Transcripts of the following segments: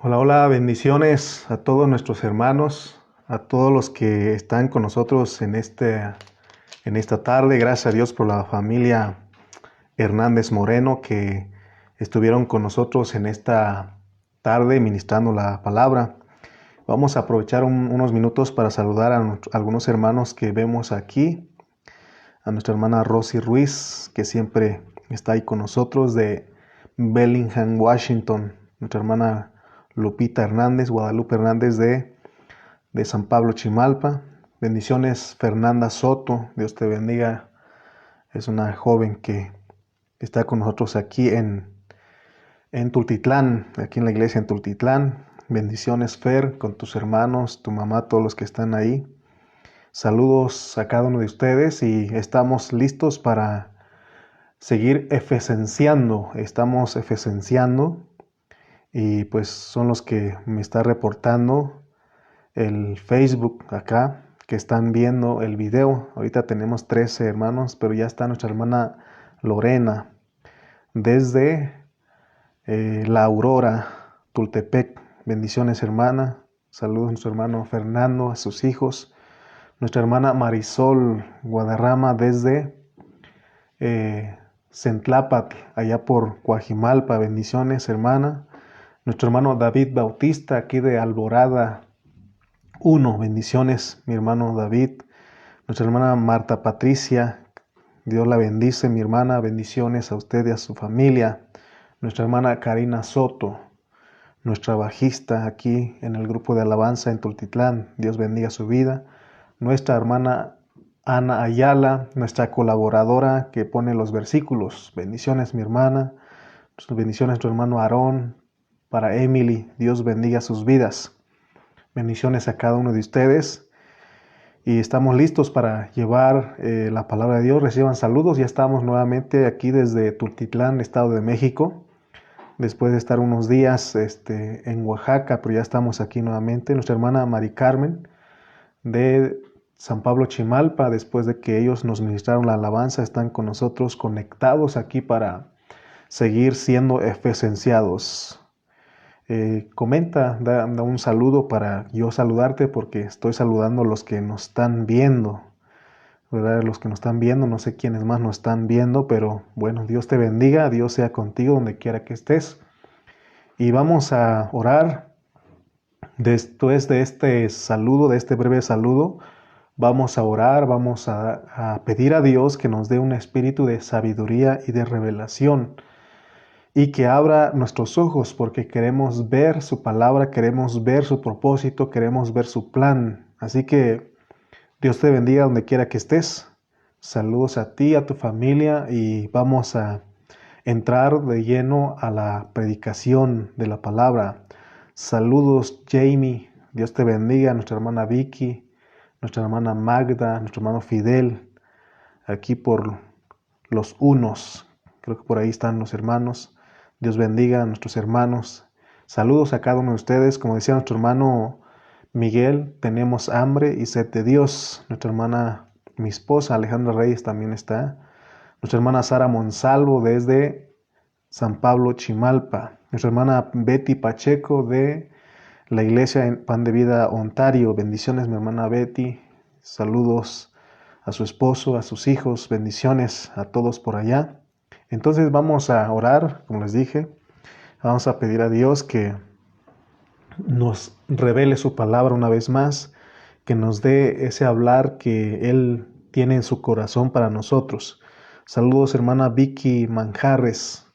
Hola, hola, bendiciones a todos nuestros hermanos, a todos los que están con nosotros en esta tarde. Gracias a Dios por la familia Hernández Moreno que estuvieron con nosotros en esta tarde ministrando la palabra. Vamos a aprovechar unos minutos para saludar a algunos hermanos que vemos aquí. A nuestra hermana Rosy Ruiz, que siempre está ahí con nosotros, de Bellingham, Washington. Nuestra hermana Lupita Hernández, Guadalupe Hernández de San Pablo, Chimalpa. Bendiciones, Fernanda Soto. Dios te bendiga. Es una joven que está con nosotros aquí en Tultitlán, aquí en la iglesia en Tultitlán. Bendiciones, Fer, con tus hermanos, tu mamá, todos los que están ahí. Saludos a cada uno de ustedes y estamos listos para seguir efesenciando. Estamos efesenciando y pues son los que me está reportando el Facebook acá, que están viendo el video. Ahorita tenemos 13 hermanos, pero ya está nuestra hermana Lorena desde La Aurora, Tultepec. Bendiciones, hermana. Saludos a nuestro hermano Fernando, a sus hijos. Nuestra hermana Marisol Guadarrama desde Centlápatl, allá por Coajimalpa. Bendiciones, hermana. Nuestro hermano David Bautista, aquí de Alborada 1. Bendiciones, mi hermano David. Nuestra hermana Marta Patricia, Dios la bendice, mi hermana. Bendiciones a usted y a su familia. Nuestra hermana Karina Soto, nuestra bajista aquí en el grupo de alabanza en Tultitlán. Dios bendiga su vida. Nuestra hermana Ana Ayala, nuestra colaboradora que pone los versículos. Bendiciones, mi hermana. Bendiciones, tu hermano Aarón. Para Emily, Dios bendiga sus vidas. Bendiciones a cada uno de ustedes. Y estamos listos para llevar la palabra de Dios. Reciban saludos. Ya estamos nuevamente aquí desde Tultitlán, Estado de México. Después de estar unos días en Oaxaca, pero ya estamos aquí nuevamente. Nuestra hermana Mari Carmen de San Pablo, Chimalpa, después de que ellos nos ministraron la alabanza, están con nosotros conectados aquí para seguir siendo efesenciados. Comenta, da un saludo para yo saludarte, porque estoy saludando a los que nos están viendo, ¿verdad? Los que nos están viendo, no sé quiénes más nos están viendo, pero bueno, Dios te bendiga, Dios sea contigo donde quiera que estés. Y vamos a orar. Después de este saludo, de este breve saludo, vamos a orar, vamos a pedir a Dios que nos dé un espíritu de sabiduría y de revelación y que abra nuestros ojos, porque queremos ver su palabra, queremos ver su propósito, queremos ver su plan. Así que Dios te bendiga donde quiera que estés. Saludos a ti, a tu familia, y vamos a entrar de lleno a la predicación de la palabra. Saludos, Jamie. Dios te bendiga. Nuestra hermana Vicky, nuestra hermana Magda, nuestro hermano Fidel, aquí por los unos. Creo que por ahí están los hermanos. Dios bendiga a nuestros hermanos. Saludos a cada uno de ustedes. Como decía nuestro hermano Miguel, tenemos hambre y sed de Dios. Nuestra hermana, mi esposa Alejandra Reyes, también está. Nuestra hermana Sara Monsalvo desde San Pablo, Chimalpa. Nuestra hermana Betty Pacheco de la iglesia en Pan de Vida, Ontario. Bendiciones, mi hermana Betty. Saludos a su esposo, a sus hijos. Bendiciones a todos por allá. Entonces vamos a orar, como les dije. Vamos a pedir a Dios que nos revele su palabra una vez más, que nos dé ese hablar que Él tiene en su corazón para nosotros. Saludos, hermana Vicky Manjarres.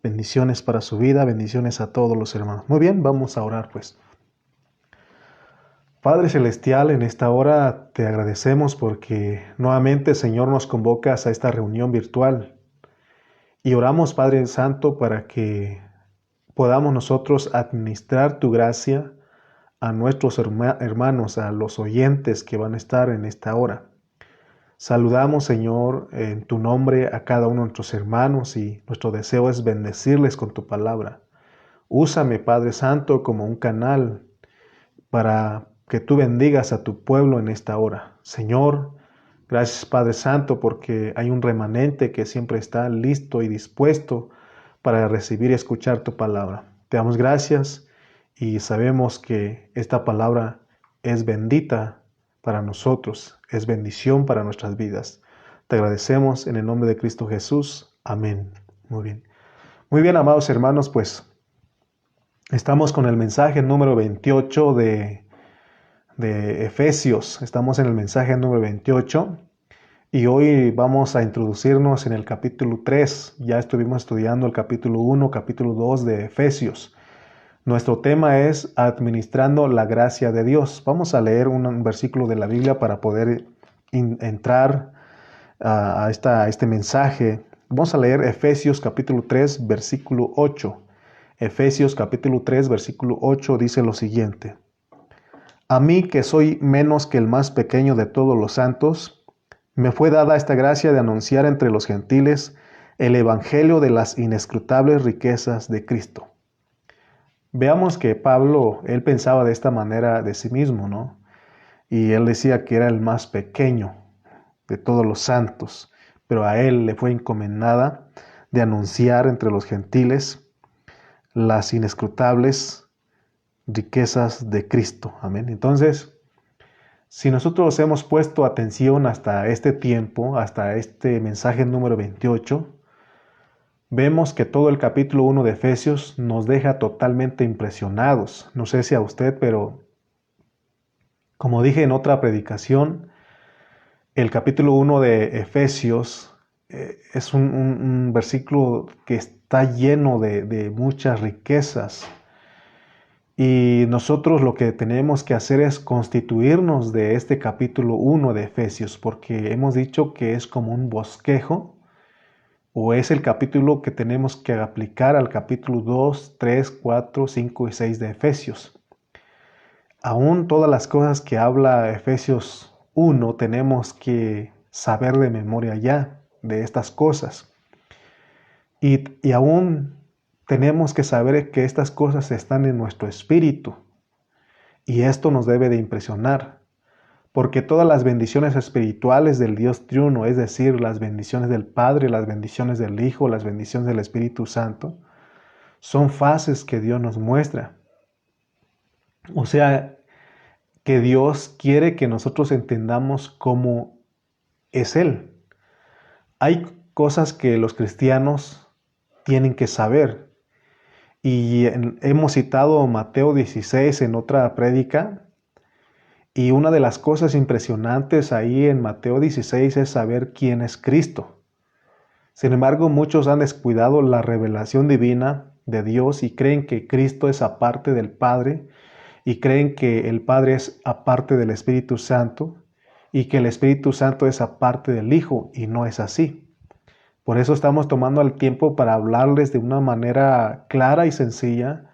Bendiciones para su vida, bendiciones a todos los hermanos. Muy bien, vamos a orar pues. Padre Celestial, en esta hora te agradecemos porque nuevamente, Señor, nos convocas a esta reunión virtual. Y oramos, Padre Santo, para que podamos nosotros administrar tu gracia a nuestros hermanos, a los oyentes que van a estar en esta hora. Saludamos, Señor, en tu nombre a cada uno de nuestros hermanos, y nuestro deseo es bendecirles con tu palabra. Úsame, Padre Santo, como un canal para que tú bendigas a tu pueblo en esta hora. Señor, gracias, Padre Santo, porque hay un remanente que siempre está listo y dispuesto para recibir y escuchar tu palabra. Te damos gracias y sabemos que esta palabra es bendita para nosotros, es bendición para nuestras vidas. Te agradecemos en el nombre de Cristo Jesús. Amén. Muy bien. Muy bien, amados hermanos, pues estamos con el mensaje número 28 de Efesios. Estamos en el mensaje número 28 y hoy vamos a introducirnos en el capítulo 3. Ya estuvimos estudiando el capítulo 1, capítulo 2 de Efesios. Nuestro tema es administrando la gracia de Dios. Vamos a leer un versículo de la Biblia para poder entrar a este mensaje. Vamos a leer Efesios capítulo 3, versículo 8. Efesios capítulo 3, versículo 8 dice lo siguiente. A mí, que soy menos que el más pequeño de todos los santos, me fue dada esta gracia de anunciar entre los gentiles el evangelio de las inescrutables riquezas de Cristo. Veamos que Pablo, él pensaba de esta manera de sí mismo, ¿no? Y él decía que era el más pequeño de todos los santos, pero a él le fue encomendada de anunciar entre los gentiles las inescrutables riquezas de Cristo. Amén. Entonces, si nosotros hemos puesto atención hasta este tiempo, hasta este mensaje número 28, vemos que todo el capítulo 1 de Efesios nos deja totalmente impresionados. No sé si a usted, pero como dije en otra predicación, el capítulo 1 de Efesios es un versículo que está lleno de muchas riquezas. Y nosotros lo que tenemos que hacer es constituirnos de este capítulo 1 de Efesios, porque hemos dicho que es como un bosquejo, o es el capítulo que tenemos que aplicar al capítulo 2, 3, 4, 5 y 6 de Efesios. Aún todas las cosas que habla Efesios 1 tenemos que saber de memoria ya de estas cosas. Y aún tenemos que saber que estas cosas están en nuestro espíritu. Y esto nos debe de impresionar, porque todas las bendiciones espirituales del Dios triuno, es decir, las bendiciones del Padre, las bendiciones del Hijo, las bendiciones del Espíritu Santo, son fases que Dios nos muestra. O sea, que Dios quiere que nosotros entendamos cómo es Él. Hay cosas que los cristianos tienen que saber. Y hemos citado Mateo 16 en otra prédica. Y una de las cosas impresionantes ahí en Mateo 16 es saber quién es Cristo. Sin embargo, muchos han descuidado la revelación divina de Dios y creen que Cristo es aparte del Padre y creen que el Padre es aparte del Espíritu Santo y que el Espíritu Santo es aparte del Hijo, y no es así. Por eso estamos tomando el tiempo para hablarles de una manera clara y sencilla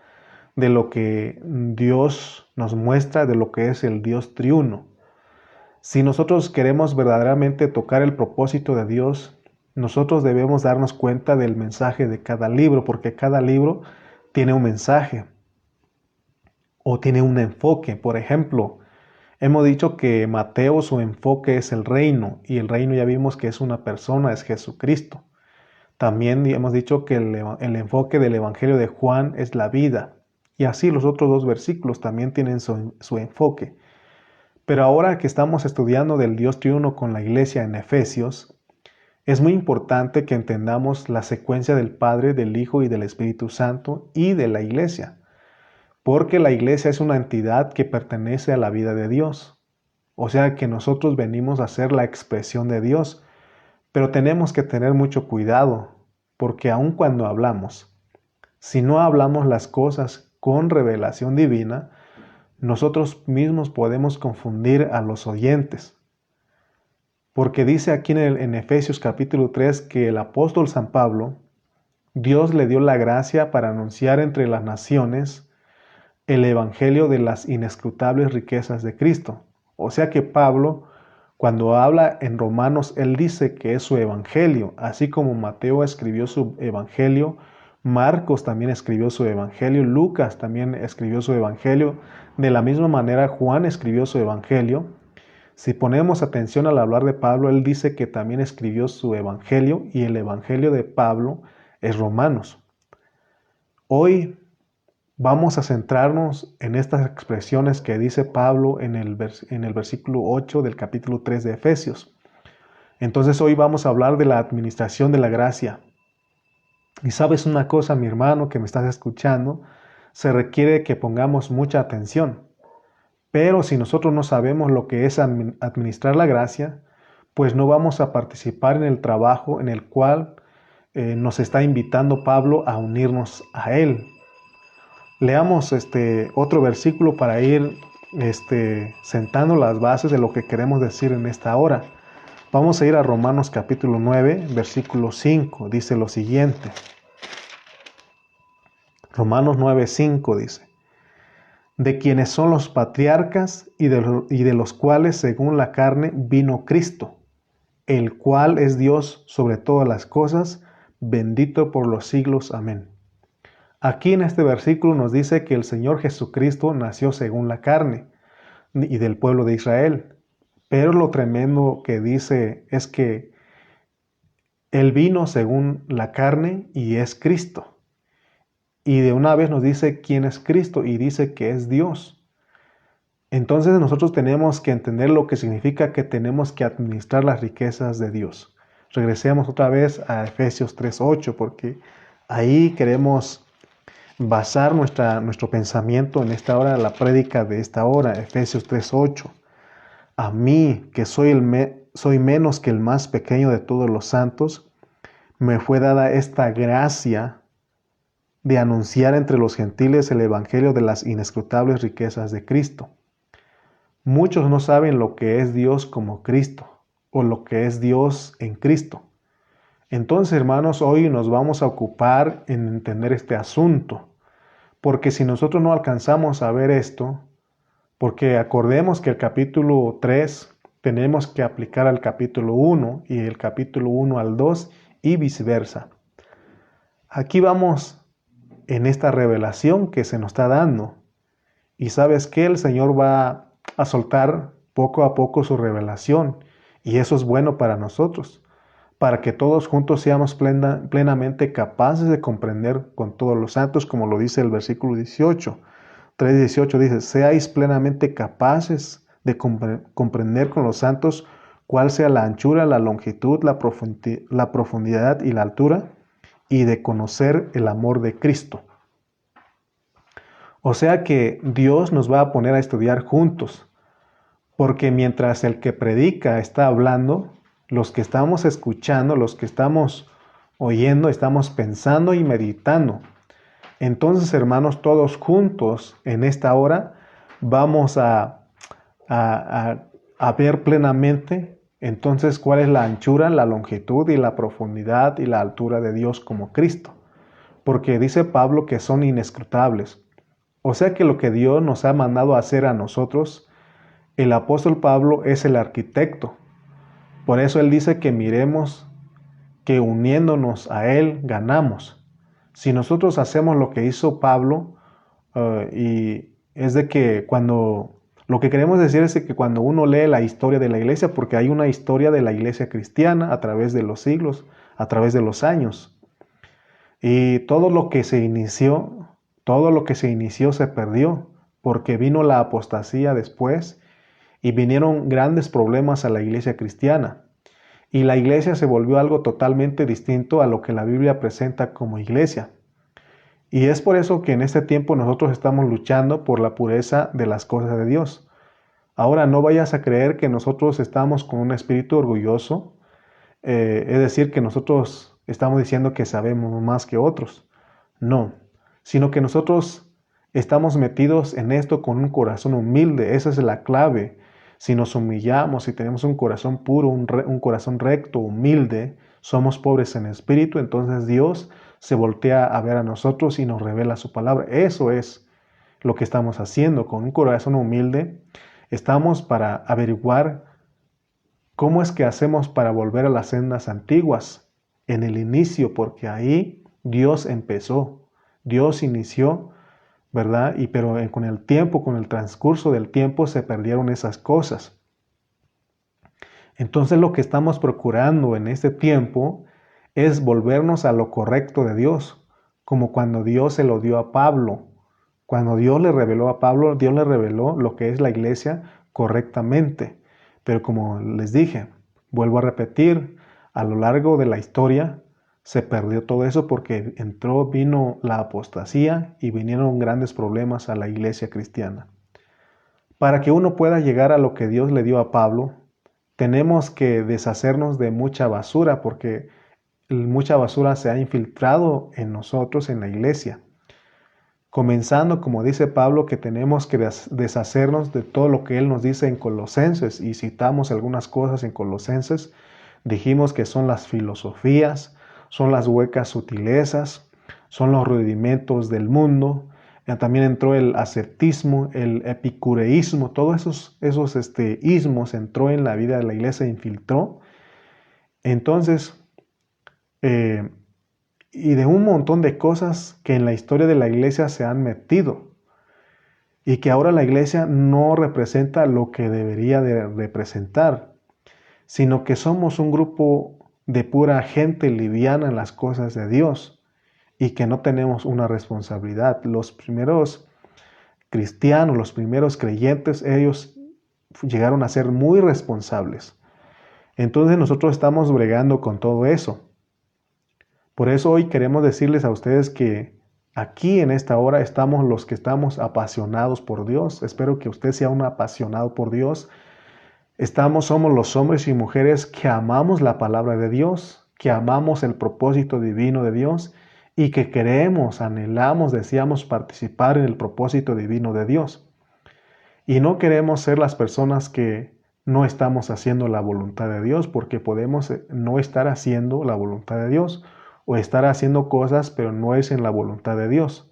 de lo que Dios nos muestra, de lo que es el Dios triuno. Si nosotros queremos verdaderamente tocar el propósito de Dios, nosotros debemos darnos cuenta del mensaje de cada libro, porque cada libro tiene un mensaje o tiene un enfoque. Por ejemplo, hemos dicho que Mateo, su enfoque es el reino, y el reino ya vimos que es una persona, es Jesucristo. También hemos dicho que el enfoque del Evangelio de Juan es la vida, y así los otros dos versículos también tienen su enfoque. Pero ahora que estamos estudiando del Dios triuno con la iglesia en Efesios, es muy importante que entendamos la secuencia del Padre, del Hijo y del Espíritu Santo y de la iglesia, porque la iglesia es una entidad que pertenece a la vida de Dios. O sea que nosotros venimos a ser la expresión de Dios, pero tenemos que tener mucho cuidado, porque aun cuando hablamos, si no hablamos las cosas con revelación divina, nosotros mismos podemos confundir a los oyentes. Porque dice aquí en Efesios capítulo 3 que el apóstol San Pablo, Dios le dio la gracia para anunciar entre las naciones el evangelio de las inescrutables riquezas de Cristo. O sea que Pablo, cuando habla en Romanos, él dice que es su evangelio, así como Mateo escribió su evangelio, Marcos también escribió su evangelio, Lucas también escribió su evangelio, de la misma manera Juan escribió su evangelio. Si ponemos atención al hablar de Pablo, él dice que también escribió su evangelio, y el evangelio de Pablo es Romanos. Hoy vamos a centrarnos en estas expresiones que dice Pablo en el versículo 8 del capítulo 3 de Efesios. Entonces hoy vamos a hablar de la administración de la gracia. Y sabes una cosa, mi hermano que me estás escuchando, se requiere que pongamos mucha atención. Pero si nosotros no sabemos lo que es administrar la gracia, pues no vamos a participar en el trabajo en el cual nos está invitando Pablo a unirnos a él. Leamos otro versículo para ir sentando las bases de lo que queremos decir en esta hora. Vamos a ir a Romanos capítulo 9, versículo 5. Dice lo siguiente. Romanos 9, 5 dice: de quienes son los patriarcas y de los cuales según la carne vino Cristo, el cual es Dios sobre todas las cosas, bendito por los siglos. Amén. Aquí en este versículo nos dice que el Señor Jesucristo nació según la carne y del pueblo de Israel. Pero lo tremendo que dice es que Él vino según la carne y es Cristo. Y de una vez nos dice quién es Cristo y dice que es Dios. Entonces nosotros tenemos que entender lo que significa que tenemos que administrar las riquezas de Dios. Regresemos otra vez a Efesios 3:8 porque ahí queremos basar nuestro pensamiento en esta hora, la prédica de esta hora, Efesios 3:8. A mí, que soy menos que el más pequeño de todos los santos, me fue dada esta gracia de anunciar entre los gentiles el evangelio de las inescrutables riquezas de Cristo. Muchos no saben lo que es Dios como Cristo, o lo que es Dios en Cristo. Entonces, hermanos, hoy nos vamos a ocupar en entender este asunto, porque si nosotros no alcanzamos a ver esto, porque acordemos que el capítulo 3 tenemos que aplicar al capítulo 1 y el capítulo 1 al 2 y viceversa. Aquí vamos en esta revelación que se nos está dando. Y sabes que el Señor va a soltar poco a poco su revelación. Y eso es bueno para nosotros, para que todos juntos seamos plenamente capaces de comprender con todos los santos, como lo dice el versículo 18. 3:18 dice: seáis plenamente capaces de comprender con los santos cuál sea la anchura, la longitud, la profundidad y la altura, y de conocer el amor de Cristo. O sea que Dios nos va a poner a estudiar juntos, porque mientras el que predica está hablando, los que estamos escuchando, los que estamos oyendo, estamos pensando y meditando. Entonces, hermanos, todos juntos en esta hora vamos a ver plenamente entonces cuál es la anchura, la longitud y la profundidad y la altura de Dios como Cristo. Porque dice Pablo que son inescrutables. O sea que lo que Dios nos ha mandado a hacer a nosotros, el apóstol Pablo es el arquitecto. Por eso él dice que miremos que uniéndonos a él ganamos. Si nosotros hacemos lo que hizo Pablo, y es de que lo que queremos decir es que cuando uno lee la historia de la iglesia, porque hay una historia de la iglesia cristiana a través de los siglos, a través de los años, y todo lo que se inició se perdió, porque vino la apostasía después, y vinieron grandes problemas a la iglesia cristiana. Y la iglesia se volvió algo totalmente distinto a lo que la Biblia presenta como iglesia. Y es por eso que en este tiempo nosotros estamos luchando por la pureza de las cosas de Dios. Ahora, no vayas a creer que nosotros estamos con un espíritu orgulloso, es decir, que nosotros estamos diciendo que sabemos más que otros. No, sino que nosotros estamos metidos en esto con un corazón humilde. Esa es la clave. Si nos humillamos, si tenemos un corazón puro, un corazón recto, humilde, somos pobres en espíritu, entonces Dios se voltea a ver a nosotros y nos revela su palabra. Eso es lo que estamos haciendo. Con un corazón humilde estamos para averiguar cómo es que hacemos para volver a las sendas antiguas en el inicio, porque ahí Dios empezó, Dios inició, ¿verdad? Pero con el tiempo, con el transcurso del tiempo se perdieron esas cosas. Entonces lo que estamos procurando en este tiempo es volvernos a lo correcto de Dios, como cuando Dios se lo dio a Pablo, Cuando Dios le reveló a Pablo, Dios le reveló lo que es la iglesia correctamente. Pero como les dije, vuelvo a repetir, a lo largo de la historia se perdió todo eso porque vino la apostasía y vinieron grandes problemas a la iglesia cristiana. Para que uno pueda llegar a lo que Dios le dio a Pablo, tenemos que deshacernos de mucha basura porque mucha basura se ha infiltrado en nosotros, en la iglesia. Comenzando, como dice Pablo, que tenemos que deshacernos de todo lo que él nos dice en Colosenses, y citamos algunas cosas en Colosenses. Dijimos que son las filosofías, son las huecas sutilezas, son los rudimentos del mundo. También entró el ascetismo, el epicureísmo, todos esos ismos entró en la vida de la iglesia e infiltró. Entonces, y de un montón de cosas que en la historia de la iglesia se han metido y que ahora la iglesia no representa lo que debería de representar, sino que somos un grupo de pura gente liviana en las cosas de Dios y que no tenemos una responsabilidad. Los primeros cristianos, los primeros creyentes, ellos llegaron a ser muy responsables. Entonces nosotros estamos bregando con todo eso. Por eso hoy queremos decirles a ustedes que aquí en esta hora estamos los que estamos apasionados por Dios. Espero que usted sea un apasionado por Dios. Somos los hombres y mujeres que amamos la palabra de Dios, que amamos el propósito divino de Dios y que queremos, anhelamos, deseamos participar en el propósito divino de Dios. Y no queremos ser las personas que no estamos haciendo la voluntad de Dios, porque podemos no estar haciendo la voluntad de Dios o estar haciendo cosas, pero no es en la voluntad de Dios.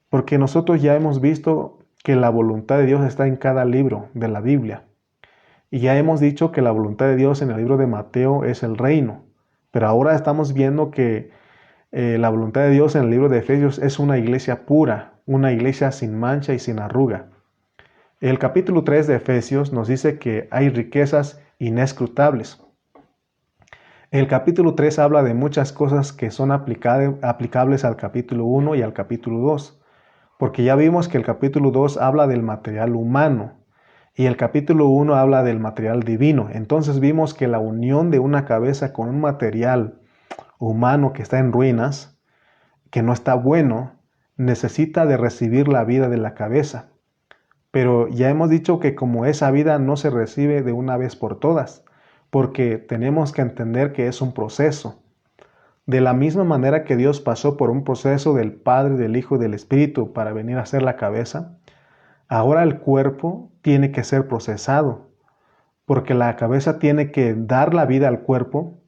Porque nosotros ya hemos visto que la voluntad de Dios está en cada libro de la Biblia. Y ya hemos dicho que la voluntad de Dios en el libro de Mateo es el reino. Pero ahora estamos viendo que la voluntad de Dios en el libro de Efesios es una iglesia pura, una iglesia sin mancha y sin arruga. El capítulo 3 de Efesios nos dice que hay riquezas inescrutables. El capítulo 3 habla de muchas cosas que son aplicables al capítulo 1 y al capítulo 2, porque ya vimos que el capítulo 2 habla del material humano y el capítulo 1 habla del material divino. Entonces vimos que la unión de una cabeza con un material humano que está en ruinas, que no está bueno, necesita de recibir la vida de la cabeza. Pero ya hemos dicho que como esa vida no se recibe de una vez por todas, porque tenemos que entender que es un proceso. De la misma manera que Dios pasó por un proceso del Padre, del Hijo y del Espíritu para venir a ser la cabeza, ahora el cuerpo tiene que ser procesado, porque la cabeza tiene que dar la vida al cuerpo,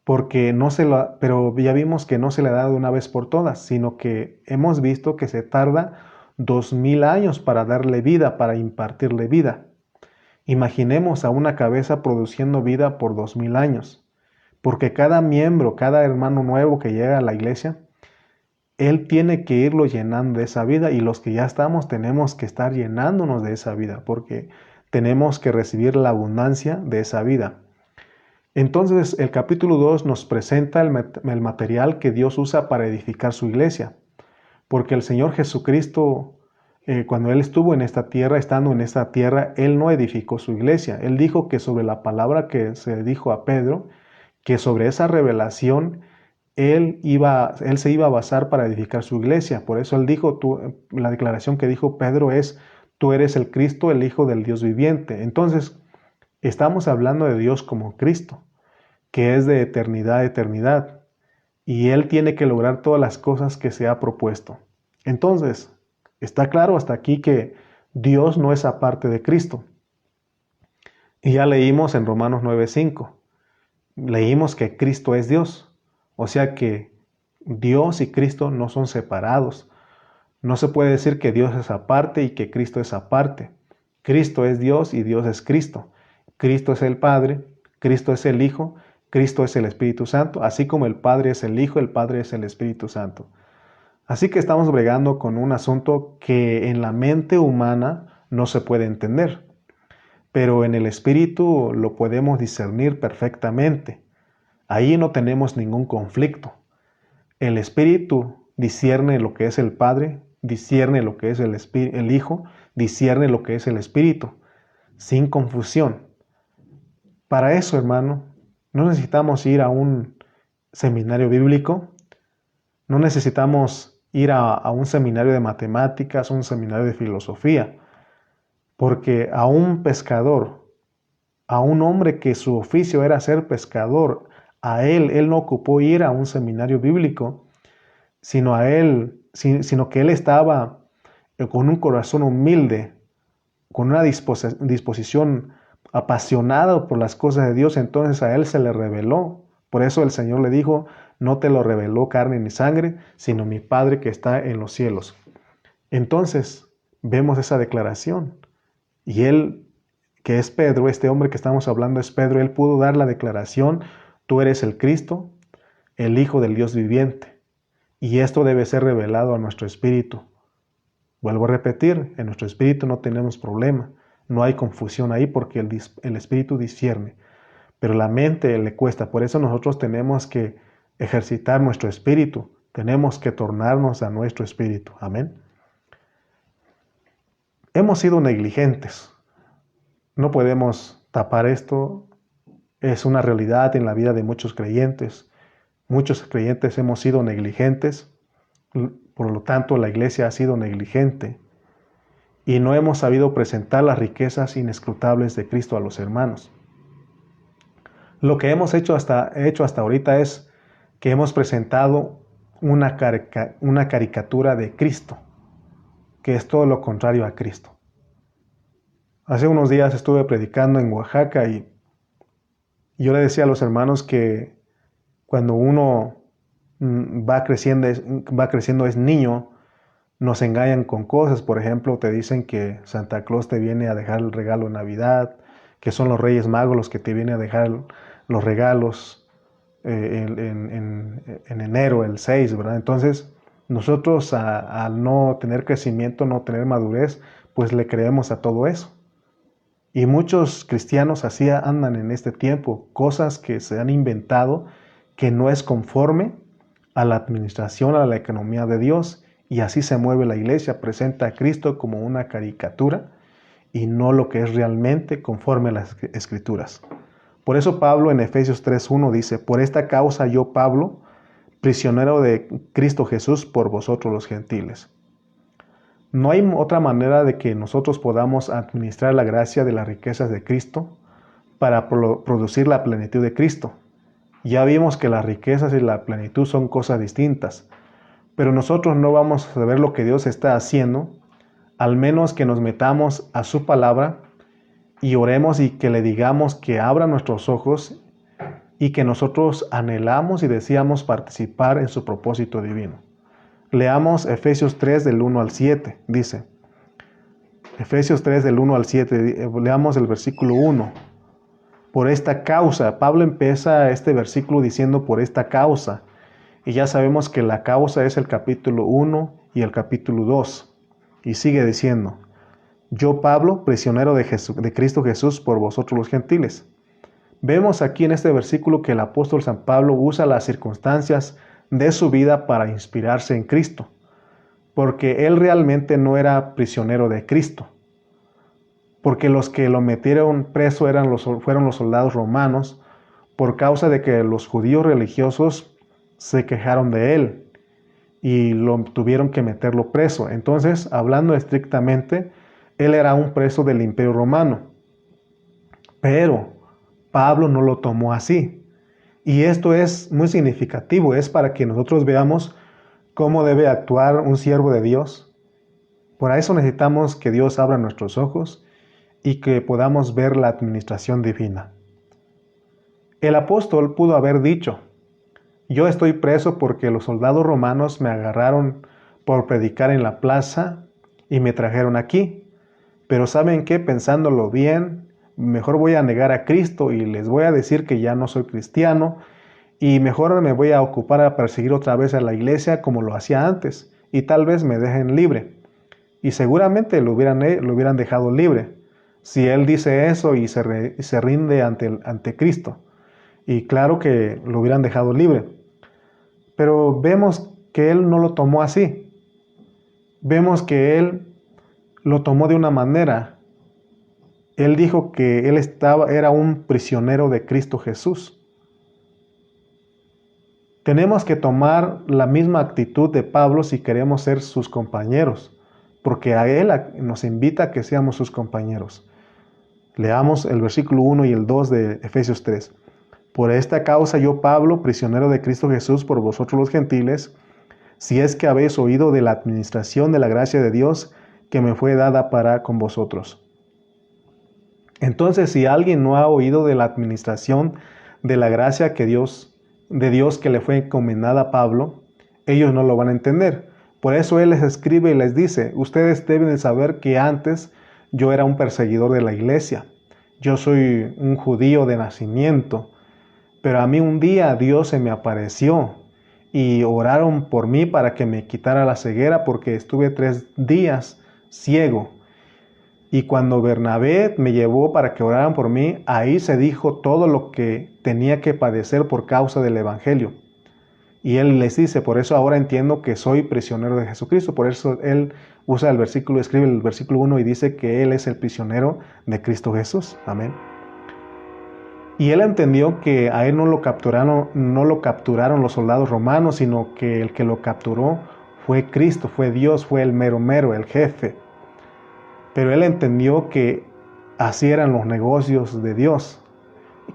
pero ya vimos que no se le da de una vez por todas, sino que hemos visto que se tarda 2000 años para darle vida, para impartirle vida. Imaginemos a una cabeza produciendo vida por 2000 años, porque cada miembro, cada hermano nuevo que llega a la iglesia, él tiene que irlo llenando de esa vida, y los que ya estamos tenemos que estar llenándonos de esa vida, porque tenemos que recibir la abundancia de esa vida. Entonces el capítulo 2 nos presenta el material que Dios usa para edificar su iglesia, porque el Señor Jesucristo, cuando Él estuvo en esta tierra, estando en esta tierra, Él no edificó su iglesia. Él dijo que sobre la palabra que se dijo a Pedro, que sobre esa revelación, Él se iba a basar para edificar su iglesia. Por eso Él dijo, la declaración que dijo Pedro es, tú eres el Cristo, el Hijo del Dios viviente. Entonces, estamos hablando de Dios como Cristo, que es de eternidad a eternidad, y Él tiene que lograr todas las cosas que se ha propuesto. Entonces, está claro hasta aquí que Dios no es aparte de Cristo. Y ya leímos en Romanos 9:5, leímos que Cristo es Dios, o sea que Dios y Cristo no son separados. No se puede decir que Dios es aparte y que Cristo es aparte. Cristo es Dios y Dios es Cristo. Cristo es el Padre, Cristo es el Hijo, Cristo es el Espíritu Santo, así como el Padre es el Hijo, el Padre es el Espíritu Santo. Así que estamos bregando con un asunto que en la mente humana no se puede entender, pero en el Espíritu lo podemos discernir perfectamente. Ahí no tenemos ningún conflicto. El Espíritu discierne lo que es el Padre discierne lo que es el Hijo, discierne lo que es el Espíritu, sin confusión. Para eso, hermano, no necesitamos ir a un seminario bíblico, no necesitamos ir a un seminario de matemáticas, un seminario de filosofía, porque a un pescador, a un hombre que su oficio era ser pescador, a él no ocupó ir a un seminario bíblico, sino que él estaba con un corazón humilde, con una disposición apasionada por las cosas de Dios. Entonces a él se le reveló. Por eso el Señor le dijo: no te lo reveló carne ni sangre, sino mi Padre que está en los cielos. Entonces vemos esa declaración. Y él, que es Pedro, este hombre que estamos hablando es Pedro, él pudo dar la declaración: tú eres el Cristo, el Hijo del Dios viviente. Y esto debe ser revelado a nuestro espíritu. Vuelvo a repetir, en nuestro espíritu no tenemos problema, no hay confusión ahí porque el espíritu discierne, pero la mente le cuesta. Por eso nosotros tenemos que ejercitar nuestro espíritu, tenemos que tornarnos a nuestro espíritu. Amén. Hemos sido negligentes, no podemos tapar esto, es una realidad en la vida de muchos creyentes. Muchos creyentes hemos sido negligentes, por lo tanto la iglesia ha sido negligente y no hemos sabido presentar las riquezas inescrutables de Cristo a los hermanos. Lo que hemos hecho hasta ahorita es que hemos presentado una caricatura de Cristo, que es todo lo contrario a Cristo. Hace unos días estuve predicando en Oaxaca y yo le decía a los hermanos que cuando uno va creciendo es niño, nos engañan con cosas. Por ejemplo, te dicen que Santa Claus te viene a dejar el regalo en Navidad, que son los Reyes Magos los que te vienen a dejar los regalos en enero, el 6, ¿verdad? Entonces, nosotros al no tener crecimiento, no tener madurez, pues le creemos a todo eso. Y muchos cristianos así andan en este tiempo, cosas que se han inventado que no es conforme a la administración, a la economía de Dios, y así se mueve la iglesia, presenta a Cristo como una caricatura y no lo que es realmente conforme a las Escrituras. Por eso Pablo en Efesios 3:1 dice: por esta causa yo, Pablo, prisionero de Cristo Jesús por vosotros los gentiles. No hay otra manera de que nosotros podamos administrar la gracia de las riquezas de Cristo para producir la plenitud de Cristo. Ya vimos que las riquezas y la plenitud son cosas distintas, pero nosotros no vamos a saber lo que Dios está haciendo, al menos que nos metamos a su palabra y oremos y que le digamos que abra nuestros ojos y que nosotros anhelamos y deseamos participar en su propósito divino. Leamos Efesios 3 del 1 al 7, dice. Efesios 3 del 1 al 7, leamos el versículo 1. Por esta causa, Pablo empieza este versículo diciendo por esta causa. Y ya sabemos que la causa es el capítulo 1 y el capítulo 2. Y sigue diciendo: yo, Pablo, prisionero de Cristo Jesús por vosotros los gentiles. Vemos aquí en este versículo que el apóstol San Pablo usa las circunstancias de su vida para inspirarse en Cristo, porque él realmente no era prisionero de Cristo, porque los que lo metieron preso fueron los soldados romanos, por causa de que los judíos religiosos se quejaron de él y lo tuvieron que meterlo preso. Entonces, hablando estrictamente, él era un preso del Imperio Romano, pero Pablo no lo tomó así. Y esto es muy significativo, es para que nosotros veamos cómo debe actuar un siervo de Dios. Por eso necesitamos que Dios abra nuestros ojos y que podamos ver la administración divina. El apóstol pudo haber dicho: yo estoy preso porque los soldados romanos me agarraron por predicar en la plaza y me trajeron aquí. Pero ¿saben qué? Pensándolo bien, mejor voy a negar a Cristo y les voy a decir que ya no soy cristiano y mejor me voy a ocupar a perseguir otra vez a la iglesia como lo hacía antes y tal vez me dejen libre. Y seguramente lo hubieran dejado libre si él dice eso y se rinde ante Cristo. Y claro que lo hubieran dejado libre. Pero vemos que él no lo tomó así. vemos que él lo tomó de una manera. Él dijo que él era un prisionero de Cristo Jesús. Tenemos que tomar la misma actitud de Pablo si queremos ser sus compañeros, porque a él nos invita a que seamos sus compañeros. Leamos el versículo 1 y el 2 de Efesios 3. Por esta causa yo, Pablo, prisionero de Cristo Jesús por vosotros los gentiles, si es que habéis oído de la administración de la gracia de Dios que me fue dada para con vosotros. Entonces, si alguien no ha oído de la administración de la gracia de Dios que le fue encomendada a Pablo, ellos no lo van a entender. Por eso él les escribe y les dice, ustedes deben de saber que antes yo era un perseguidor de la iglesia. Yo soy un judío de nacimiento, pero a mí un día Dios se me apareció y oraron por mí para que me quitara la ceguera porque estuve 3 días ciego. Y cuando Bernabé me llevó para que oraran por mí, ahí se dijo todo lo que tenía que padecer por causa del Evangelio. Y él les dice, por eso ahora entiendo que soy prisionero de Jesucristo. Por eso él usa el versículo, escribe el versículo 1 y dice que él es el prisionero de Cristo Jesús. Amén. Y él entendió que a él no lo capturaron los soldados romanos, sino que el que lo capturó fue Cristo, fue Dios, fue el mero, el jefe. Pero él entendió que así eran los negocios de Dios,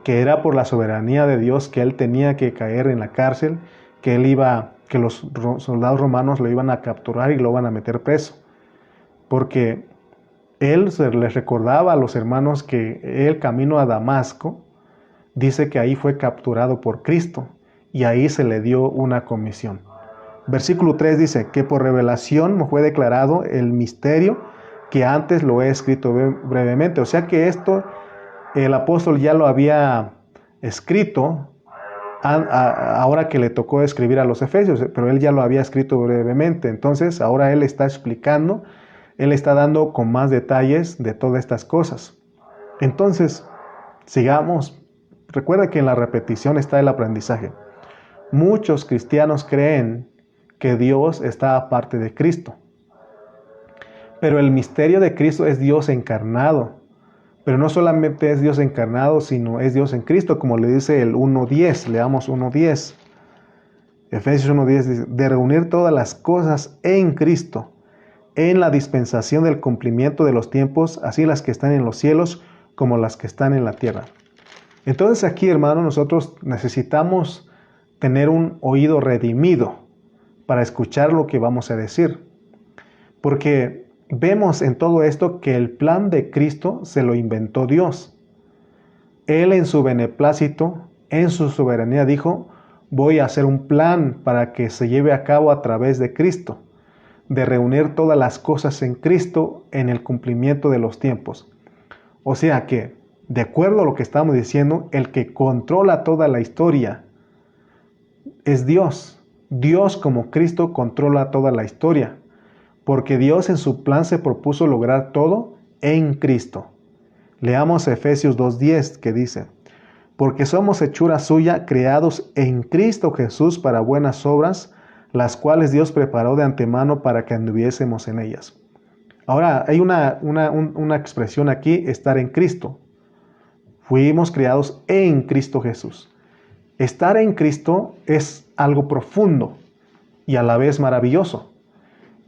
que era por la soberanía de Dios que él tenía que caer en la cárcel, que los soldados romanos lo iban a capturar y lo iban a meter preso. Porque él les recordaba a los hermanos que el camino a Damasco, dice que ahí fue capturado por Cristo y ahí se le dio una comisión. Versículo 3 dice que por revelación me fue declarado el misterio que antes lo he escrito brevemente. O sea que esto el apóstol ya lo había escrito ahora que le tocó escribir a los efesios, pero él ya lo había escrito brevemente. Entonces ahora él está explicando, él está dando con más detalles de todas estas cosas. Entonces, sigamos. Recuerda que en la repetición está el aprendizaje. Muchos cristianos creen que Dios está aparte de Cristo. Pero el misterio de Cristo es Dios encarnado. Pero no solamente es Dios encarnado, sino es Dios en Cristo, como le dice el 1.10. Leamos 1.10. Efesios 1.10 dice, de reunir todas las cosas en Cristo, en la dispensación del cumplimiento de los tiempos, así las que están en los cielos como las que están en la tierra. Entonces aquí, hermano, nosotros necesitamos tener un oído redimido para escuchar lo que vamos a decir. Porque vemos en todo esto que el plan de Cristo se lo inventó Dios. Él en su beneplácito, en su soberanía dijo, voy a hacer un plan para que se lleve a cabo a través de Cristo, de reunir todas las cosas en Cristo en el cumplimiento de los tiempos. O sea que, de acuerdo a lo que estamos diciendo, el que controla toda la historia es Dios. Dios como Cristo controla toda la historia, porque Dios en su plan se propuso lograr todo en Cristo. Leamos Efesios 2.10 que dice, porque somos hechura suya, creados en Cristo Jesús para buenas obras, las cuales Dios preparó de antemano para que anduviésemos en ellas. Ahora, hay una expresión aquí, estar en Cristo. Fuimos creados en Cristo Jesús. Estar en Cristo es algo profundo y a la vez maravilloso,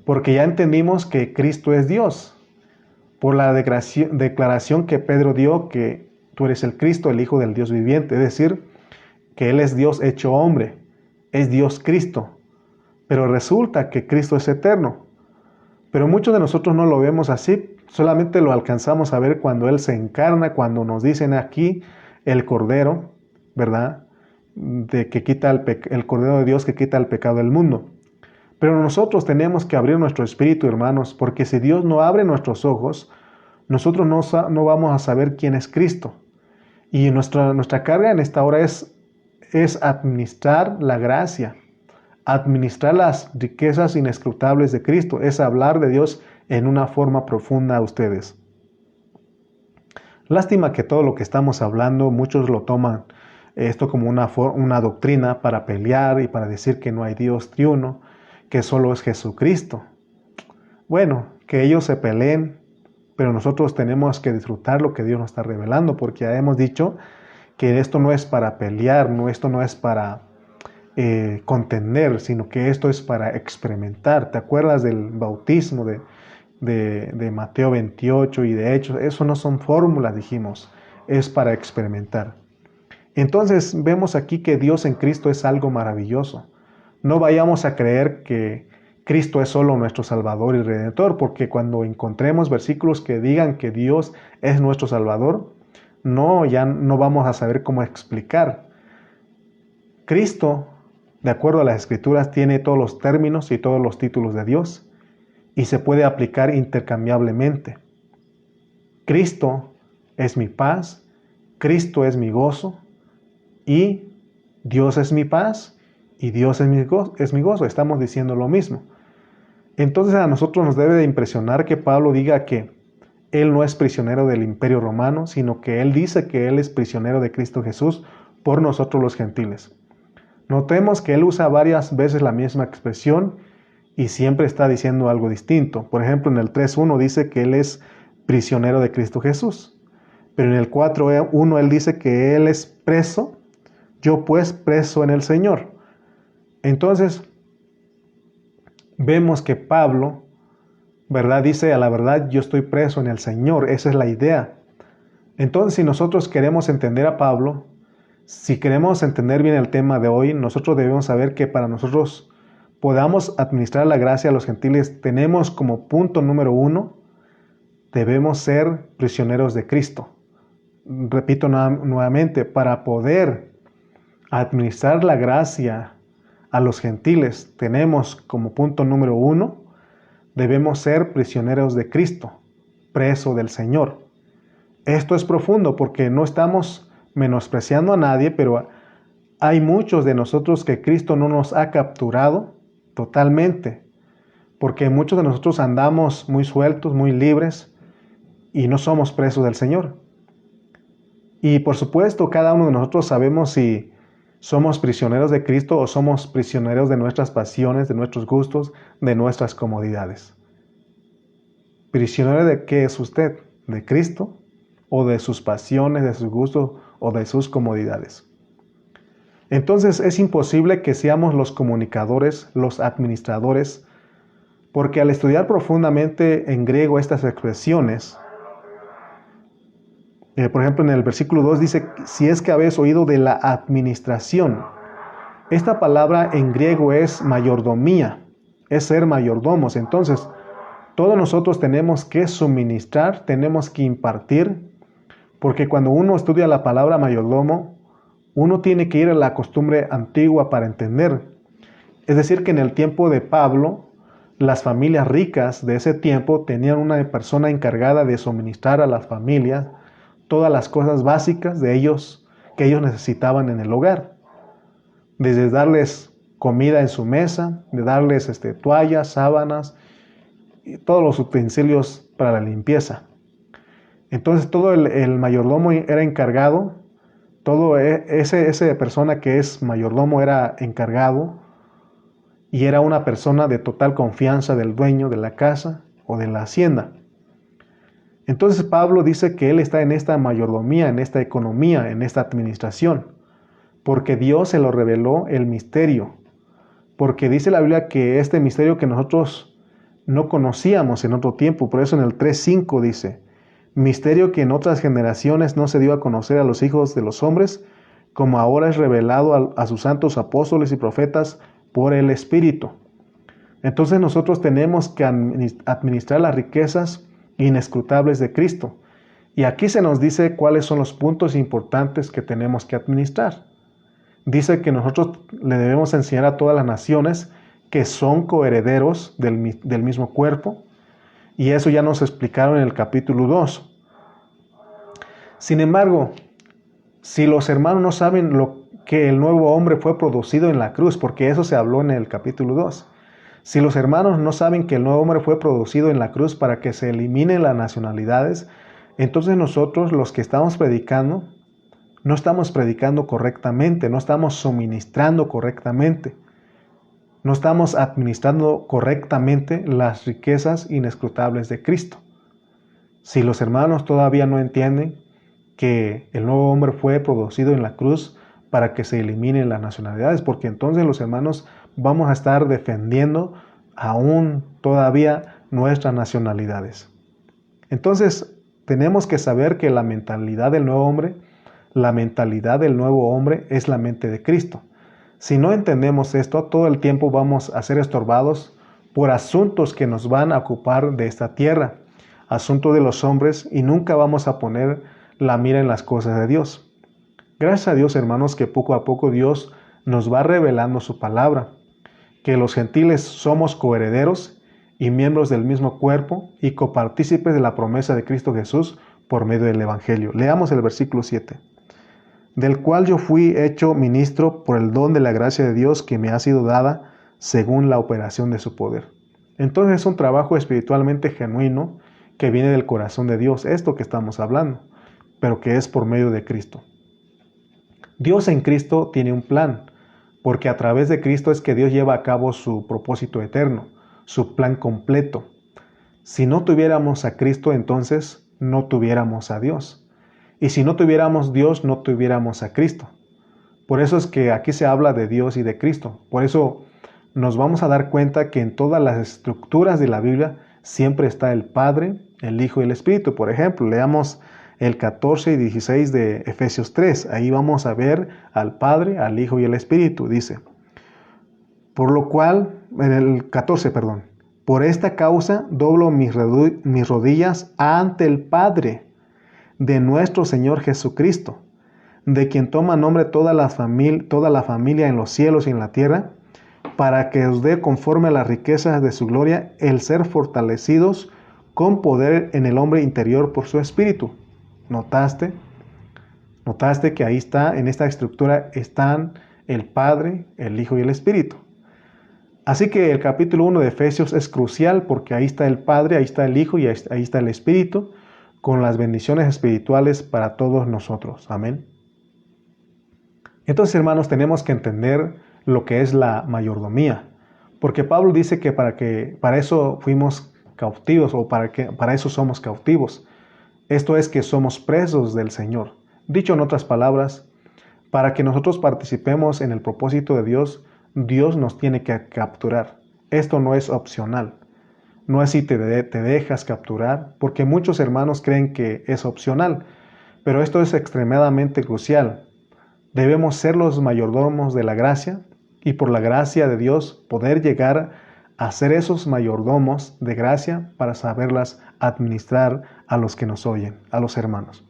porque ya entendimos que Cristo es Dios. Por la declaración que Pedro dio que tú eres el Cristo, el Hijo del Dios viviente, es decir, que Él es Dios hecho hombre, es Dios Cristo. Pero resulta que Cristo es eterno. Pero muchos de nosotros no lo vemos así, solamente lo alcanzamos a ver cuando Él se encarna, cuando nos dicen aquí el Cordero, ¿verdad? De que quita el Cordero de Dios que quita el pecado del mundo. Pero nosotros tenemos que abrir nuestro espíritu, hermanos, porque si Dios no abre nuestros ojos, nosotros no vamos a saber quién es Cristo. Y nuestra carga en esta hora es administrar la gracia, administrar las riquezas inescrutables de Cristo, es hablar de Dios en una forma profunda a ustedes. Lástima que todo lo que estamos hablando, muchos lo toman esto como una doctrina para pelear y para decir que no hay Dios triuno, que solo es Jesucristo. bueno, que ellos se peleen, pero nosotros tenemos que disfrutar lo que Dios nos está revelando, porque ya hemos dicho que esto no es para pelear, esto no es para contender, sino que esto es para experimentar. ¿Te acuerdas del bautismo de Mateo 28 y de Hechos? Eso no son fórmulas, dijimos, es para experimentar. Entonces vemos aquí que Dios en Cristo es algo maravilloso. No vayamos a creer que Cristo es solo nuestro Salvador y Redentor, porque cuando encontremos versículos que digan que Dios es nuestro Salvador, ya no vamos a saber cómo explicar. Cristo, de acuerdo a las Escrituras, tiene todos los términos y todos los títulos de Dios y se puede aplicar intercambiablemente. Cristo es mi paz, Cristo es mi gozo y Dios es mi paz y Dios es mi gozo. Estamos diciendo lo mismo. Entonces a nosotros nos debe de impresionar que Pablo diga que Él no es prisionero del imperio romano, sino que Él dice que Él es prisionero de Cristo Jesús por nosotros los gentiles. Notemos que Él usa varias veces la misma expresión y siempre está diciendo algo distinto. Por ejemplo, en el 3.1 dice que Él es prisionero de Cristo Jesús. Pero en el 4.1 Él dice que Él es preso, yo pues preso en el Señor. Entonces, vemos que Pablo, ¿verdad? Dice, a la verdad, yo estoy preso en el Señor. Esa es la idea. Entonces, si nosotros queremos entender a Pablo, si queremos entender bien el tema de hoy, nosotros debemos saber que para nosotros podamos administrar la gracia a los gentiles, tenemos como punto número 1, debemos ser prisioneros de Cristo. Repito nuevamente, para poder administrar la gracia a los gentiles, tenemos como punto número 1, debemos ser prisioneros de Cristo, preso del Señor. Esto es profundo porque no estamos menospreciando a nadie, pero hay muchos de nosotros que Cristo no nos ha capturado totalmente, porque muchos de nosotros andamos muy sueltos, muy libres y no somos presos del Señor. Y por supuesto, cada uno de nosotros sabemos si somos prisioneros de Cristo o somos prisioneros de nuestras pasiones, de nuestros gustos, de nuestras comodidades. ¿Prisionero de qué es usted? ¿De Cristo? ¿O de sus pasiones, de sus gustos o de sus comodidades? Entonces es imposible que seamos los comunicadores, los administradores, porque al estudiar profundamente en griego estas expresiones, por ejemplo en el versículo 2 dice, si es que habéis oído de la administración. Esta palabra en griego es mayordomía, es ser mayordomos. Entonces, todos nosotros tenemos que suministrar, tenemos que impartir, porque cuando uno estudia la palabra mayordomo, uno tiene que ir a la costumbre antigua para entender. Es decir, que en el tiempo de Pablo, las familias ricas de ese tiempo tenían una persona encargada de suministrar a las familias todas las cosas básicas que ellos necesitaban en el hogar. Desde darles comida en su mesa, de darles toallas, sábanas, y todos los utensilios para la limpieza. Entonces todo el mayordomo era encargado, esa persona que es mayordomo era encargado y era una persona de total confianza del dueño de la casa o de la hacienda. Entonces Pablo dice que él está en esta mayordomía, en esta economía, en esta administración, porque Dios se lo reveló el misterio, porque dice la Biblia que este misterio que nosotros no conocíamos en otro tiempo, por eso en el 3.5 dice, misterio que en otras generaciones no se dio a conocer a los hijos de los hombres, como ahora es revelado a sus santos apóstoles y profetas por el Espíritu. Entonces nosotros tenemos que administrar las riquezas inescrutables de Cristo. Y aquí se nos dice cuáles son los puntos importantes que tenemos que administrar. Dice que nosotros le debemos enseñar a todas las naciones que son coherederos del mismo cuerpo, y eso ya nos explicaron en el capítulo 2. Sin embargo, si los hermanos no saben lo que el nuevo hombre fue producido en la cruz, porque eso se habló en el capítulo 2, si los hermanos no saben que el nuevo hombre fue producido en la cruz para que se eliminen las nacionalidades, entonces nosotros los que estamos predicando, no estamos predicando correctamente, no estamos suministrando correctamente. no estamos administrando correctamente las riquezas inescrutables de Cristo. Si los hermanos todavía no entienden que el nuevo hombre fue producido en la cruz para que se eliminen las nacionalidades, porque entonces los hermanos vamos a estar defendiendo aún todavía nuestras nacionalidades. Entonces tenemos que saber que la mentalidad del nuevo hombre es la mente de Cristo. Si no entendemos esto, todo el tiempo vamos a ser estorbados por asuntos que nos van a ocupar de esta tierra, asuntos de los hombres, y nunca vamos a poner la mira en las cosas de Dios. Gracias a Dios, hermanos, que poco a poco Dios nos va revelando su palabra, que los gentiles somos coherederos y miembros del mismo cuerpo y copartícipes de la promesa de Cristo Jesús por medio del Evangelio. Leamos el versículo 7. Del cual yo fui hecho ministro por el don de la gracia de Dios que me ha sido dada según la operación de su poder. Entonces es un trabajo espiritualmente genuino que viene del corazón de Dios, esto que estamos hablando, pero que es por medio de Cristo. Dios en Cristo tiene un plan, porque a través de Cristo es que Dios lleva a cabo su propósito eterno, su plan completo. Si no tuviéramos a Cristo, entonces no tuviéramos a Dios. Y si no tuviéramos Dios, no tuviéramos a Cristo. Por eso es que aquí se habla de Dios y de Cristo. Por eso nos vamos a dar cuenta que en todas las estructuras de la Biblia siempre está el Padre, el Hijo y el Espíritu. Por ejemplo, leamos el 14 y 16 de Efesios 3. Ahí vamos a ver al Padre, al Hijo y al Espíritu. Dice, por lo cual, en el 14, perdón, por esta causa doblo mis rodillas ante el Padre de nuestro Señor Jesucristo, de quien toma nombre toda la familia en los cielos y en la tierra, para que os dé conforme a las riquezas de su gloria el ser fortalecidos con poder en el hombre interior por su espíritu. ¿Notaste? ¿Notaste que ahí está, en esta estructura están el Padre, el Hijo y el Espíritu? Así que el capítulo 1 de Efesios es crucial porque ahí está el Padre, ahí está el Hijo y ahí está el Espíritu, con las bendiciones espirituales para todos nosotros. Amén. Entonces, hermanos, tenemos que entender lo que es la mayordomía, porque Pablo dice que para eso fuimos cautivos o para eso somos cautivos. Esto es que somos presos del Señor. Dicho en otras palabras, para que nosotros participemos en el propósito de Dios, Dios nos tiene que capturar. Esto no es opcional. No es si te dejas capturar, porque muchos hermanos creen que es opcional, pero esto es extremadamente crucial. Debemos ser los mayordomos de la gracia y por la gracia de Dios poder llegar a ser esos mayordomos de gracia para saberlas administrar a los que nos oyen, a los hermanos.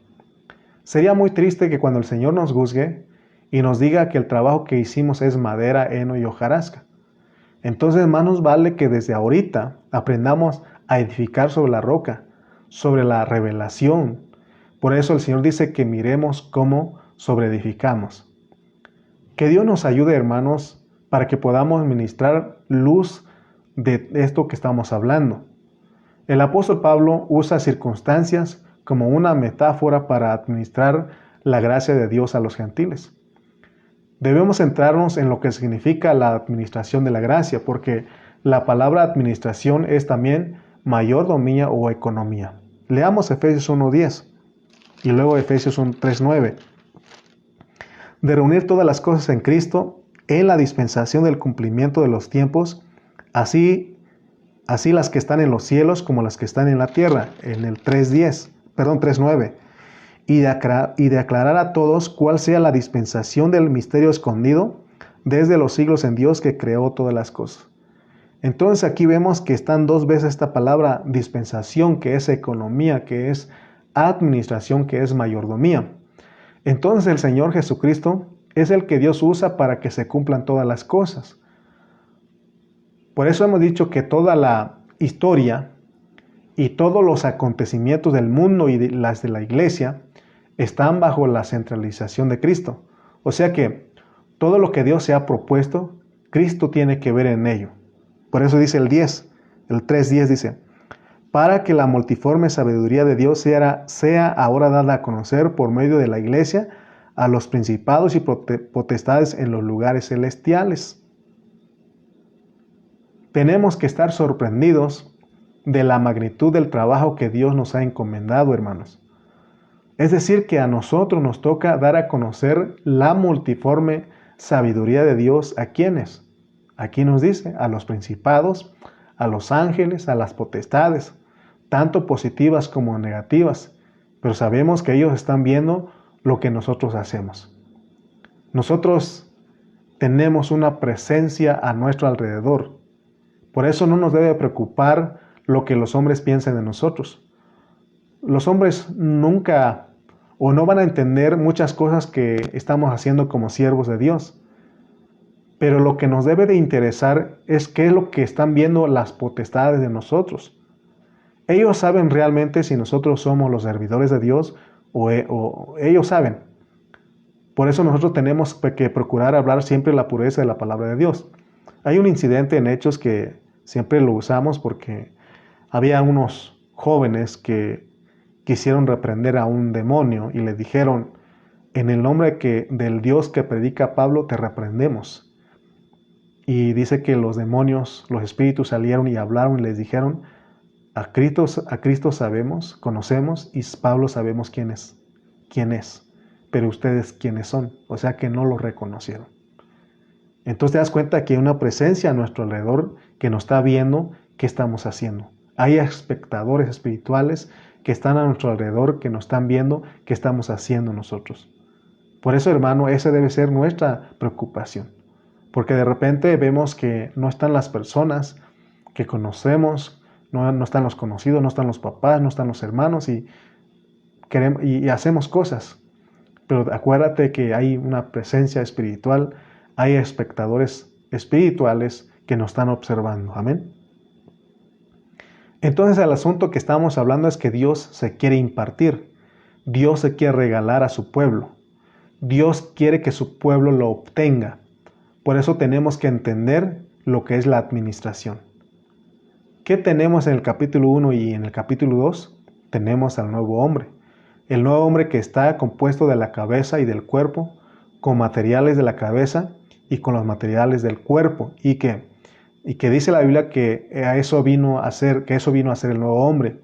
Sería muy triste que cuando el Señor nos juzgue y nos diga que el trabajo que hicimos es madera, heno y hojarasca. Entonces más nos vale que desde ahorita aprendamos a edificar sobre la roca, sobre la revelación. Por eso el Señor dice que miremos cómo sobreedificamos. Que Dios nos ayude, hermanos, para que podamos ministrar luz de esto que estamos hablando. El apóstol Pablo usa circunstancias como una metáfora para administrar la gracia de Dios a los gentiles. Debemos centrarnos en lo que significa la administración de la gracia, porque la palabra administración es también mayordomía o economía. Leamos Efesios 1:10 y luego Efesios 3:9. De reunir todas las cosas en Cristo, en la dispensación del cumplimiento de los tiempos, así las que están en los cielos como las que están en la tierra, en el 3:9. Y de aclarar a todos cuál sea la dispensación del misterio escondido desde los siglos en Dios que creó todas las cosas. Entonces aquí vemos que están dos veces esta palabra dispensación, que es economía, que es administración, que es mayordomía. Entonces el Señor Jesucristo es el que Dios usa para que se cumplan todas las cosas. Por eso hemos dicho que toda la historia y todos los acontecimientos del mundo y las de la iglesia están bajo la centralización de Cristo. O sea que todo lo que Dios se ha propuesto, Cristo tiene que ver en ello. Por eso dice el 3:10 dice, para que la multiforme sabiduría de Dios sea ahora dada a conocer por medio de la iglesia a los principados y potestades en los lugares celestiales. tenemos que estar sorprendidos de la magnitud del trabajo que Dios nos ha encomendado, hermanos. Es decir, que a nosotros nos toca dar a conocer la multiforme sabiduría de Dios. ¿A quiénes? Aquí nos dice, a los principados, a los ángeles, a las potestades, tanto positivas como negativas. Pero sabemos que ellos están viendo lo que nosotros hacemos. Nosotros tenemos una presencia a nuestro alrededor. Por eso no nos debe preocupar lo que los hombres piensen de nosotros. Los hombres nunca o no van a entender muchas cosas que estamos haciendo como siervos de Dios. Pero lo que nos debe de interesar es qué es lo que están viendo las potestades de nosotros. Ellos saben realmente si nosotros somos los servidores de Dios o ellos saben. Por eso nosotros tenemos que procurar hablar siempre la pureza de la palabra de Dios. Hay un incidente en Hechos que siempre lo usamos porque había unos jóvenes que quisieron reprender a un demonio y le dijeron, en el nombre del Dios que predica Pablo, te reprendemos. Y dice que los demonios, los espíritus salieron y hablaron y les dijeron, a Cristo sabemos, conocemos, y Pablo sabemos quién es, pero ustedes quiénes son, o sea que no lo reconocieron. Entonces te das cuenta que hay una presencia a nuestro alrededor que nos está viendo qué estamos haciendo. Hay espectadores espirituales que están a nuestro alrededor, que nos están viendo qué estamos haciendo nosotros. Por eso, hermano, esa debe ser nuestra preocupación. Porque de repente vemos que no están las personas que conocemos, no están los conocidos, no están los papás, no están los hermanos y hacemos cosas. Pero acuérdate que hay una presencia espiritual, hay espectadores espirituales que nos están observando. Amén. Entonces el asunto que estamos hablando es que Dios se quiere impartir. Dios se quiere regalar a su pueblo. Dios quiere que su pueblo lo obtenga. Por eso tenemos que entender lo que es la administración. ¿Qué tenemos en el capítulo 1 y en el capítulo 2? Tenemos al nuevo hombre. El nuevo hombre que está compuesto de la cabeza y del cuerpo, con materiales de la cabeza y con los materiales del cuerpo. Y que dice la Biblia que eso vino a ser el nuevo hombre.